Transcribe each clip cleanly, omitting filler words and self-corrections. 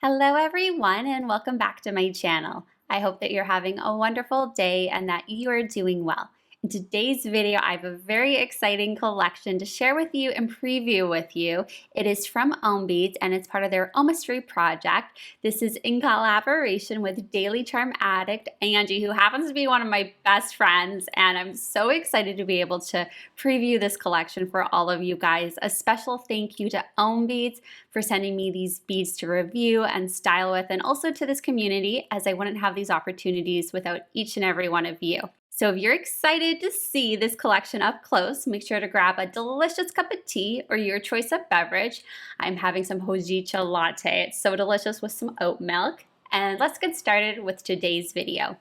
Hello everyone and welcome back to my channel. I hope that you're having a wonderful day and that you are doing well. In today's video, I have a very exciting collection to share with you and preview with you. It is from OHM Beads and it's part of their OHMistry project. This is in collaboration with DailyCharmaddict, Angie, who happens to be one of my best friends, and I'm so excited to be able to preview this collection for all of you guys. A special thank you to OHM Beads for sending me these beads to review and style with, and also to this community, as I wouldn't have these opportunities without each and every one of you. So if you're excited to see this collection up close, make sure to grab a delicious cup of tea or your choice of beverage. I'm having some hojicha latte. It's so delicious with some oat milk. And let's get started with today's video.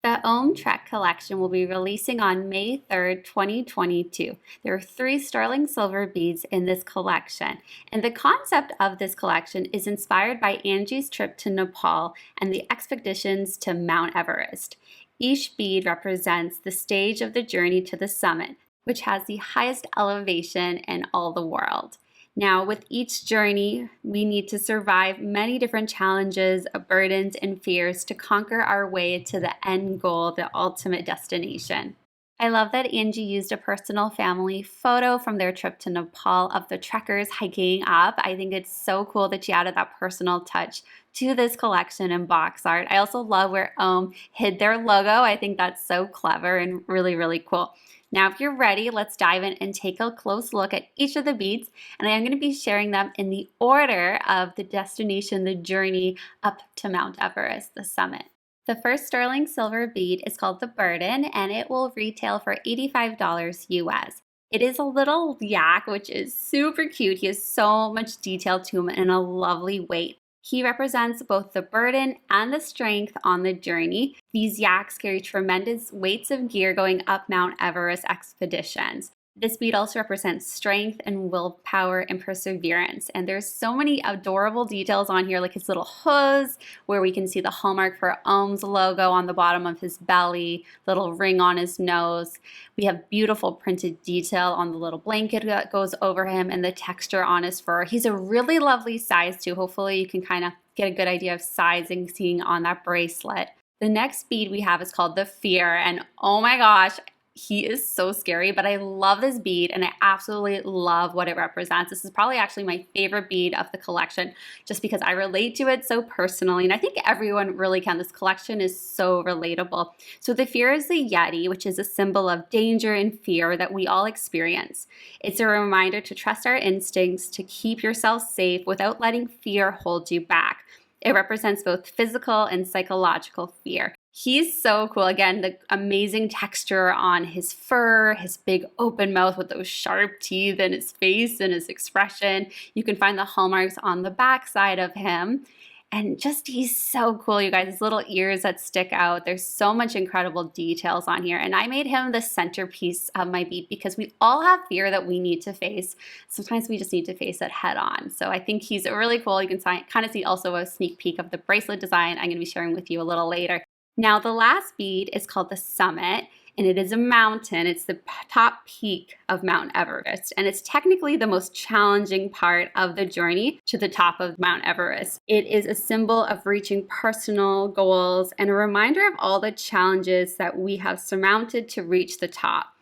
The OHM Trek collection will be releasing on May 3rd, 2022. There are 3 sterling silver beads in this collection. And the concept of this collection is inspired by Angie's trip to Nepal and the expeditions to Mount Everest. Each bead represents the stage of the journey to the summit, which has the highest elevation in all the world. Now, with each journey, we need to survive many different challenges, burdens, and fears to conquer our way to the end goal, the ultimate destination. I love that Angie used a personal family photo from their trip to Nepal of the trekkers hiking up. I think it's so cool that she added that personal touch to this collection in box art. I also love where OHM hid their logo. I think that's so clever and really, really cool. Now, if you're ready, let's dive in and take a close look at each of the beads, and I am going to be sharing them in the order of the destination, the journey up to Mount Everest, the summit. The first sterling silver bead is called the Burden, and it will retail for $85 US. It is a little yak, which is super cute. He has so much detail to him and a lovely weight. He represents both the burden and the strength on the journey. These yaks carry tremendous weights of gear going up Mount Everest expeditions. This bead also represents strength and willpower and perseverance. And there's so many adorable details on here, like his little hooves, where we can see the hallmark for OHM's logo on the bottom of his belly, little ring on his nose. We have beautiful printed detail on the little blanket that goes over him and the texture on his fur. He's a really lovely size too. Hopefully you can kind of get a good idea of sizing seeing on that bracelet. The next bead we have is called the Fear, and oh my gosh, he is so scary, but I love this bead and I absolutely love what it represents. This is probably actually my favorite bead of the collection just because I relate to it so personally, and I think everyone really can. This collection is so relatable. So the Fear is the Yeti, which is a symbol of danger and fear that we all experience. It's a reminder to trust our instincts, to keep yourself safe without letting fear hold you back. It represents both physical and psychological fear. He's so cool. Again, the amazing texture on his fur, his big open mouth with those sharp teeth, and his face and his expression. You can find the hallmarks on the back side of him. And just, he's so cool, you guys. His little ears that stick out. There's so much incredible details on here. And I made him the centerpiece of my bead because we all have fear that we need to face. Sometimes we just need to face it head on. So I think he's really cool. You can kind of see also a sneak peek of the bracelet design I'm going to be sharing with you a little later. Now, the last bead is called the Summit, and it is a mountain. It's the top peak of Mount Everest, and it's technically the most challenging part of the journey to the top of Mount Everest. It is a symbol of reaching personal goals and a reminder of all the challenges that we have surmounted to reach the top.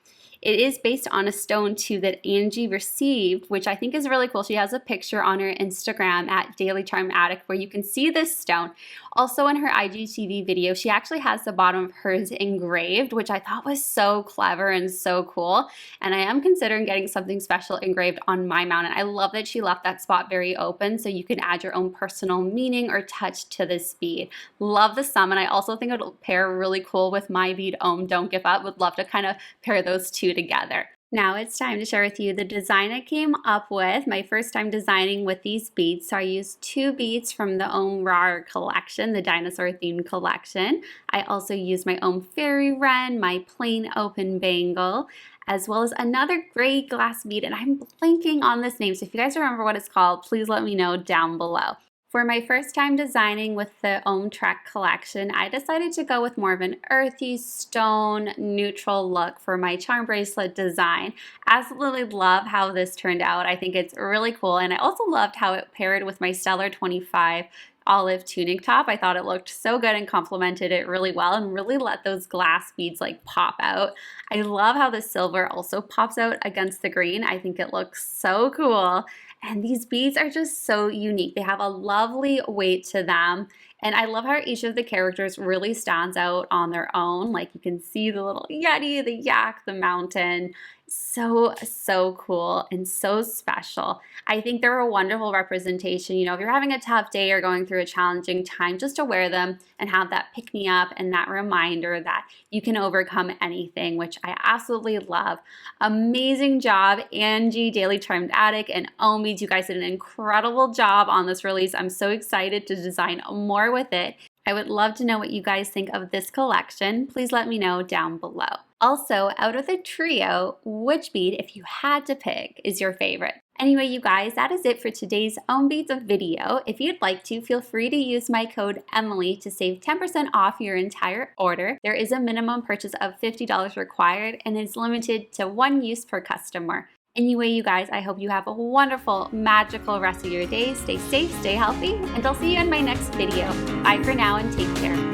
It is based on a stone too that Angie received, which I think is really cool. She has a picture on her Instagram at dailycharmaddict where you can see this stone. Also in her IGTV video, she actually has the bottom of hers engraved, which I thought was so clever and so cool. And I am considering getting something special engraved on my mount. And I love that she left that spot very open so you can add your own personal meaning or touch to this bead. Love the Summit. I also think it'll pair really cool with my bead, OHM Don't Give Up. Would love to kind of pair those two together. Now it's time to share with you the design I came up with, my first time designing with these beads. So I used 2 beads from the OHM RAWR collection, the dinosaur themed collection. I also used my OHM Fairy Wren, my plain open bangle, as well as another gray glass bead, and I'm blanking on this name. So if you guys remember what it's called, please let me know down below. For my first time designing with the OHM Trek collection, I decided to go with more of an earthy, stone, neutral look for my charm bracelet design. Absolutely love how this turned out. I think it's really cool, and I also loved how it paired with my Stellar 25 olive tunic top. I thought it looked so good and complemented it really well and really let those glass beads like pop out. I love how the silver also pops out against the green. I think it looks so cool. And these beads are just so unique. They have a lovely weight to them. And I love how each of the characters really stands out on their own. Like you can see the little yeti, the yak, the mountain. So cool and so special. I think they're a wonderful representation. You know, if you're having a tough day or going through a challenging time, just to wear them and have that pick me up and that reminder that you can overcome anything, which I absolutely love. Amazing job, Angie, Daily Charmed Addict, and OHM. You guys did an incredible job on this release. I'm so excited to design more with it. I would love to know what you guys think of this collection. Please let me know down below. Also, out of the trio, which bead, if you had to pick, is your favorite? Anyway, you guys, that is it for today's OHM Beads video. If you'd like to, feel free to use my code Emily to save 10% off your entire order. There is a minimum purchase of $50 required and it's limited to 1 use per customer. Anyway, you guys, I hope you have a wonderful, magical rest of your day. Stay safe, stay healthy, and I'll see you in my next video. Bye for now and take care.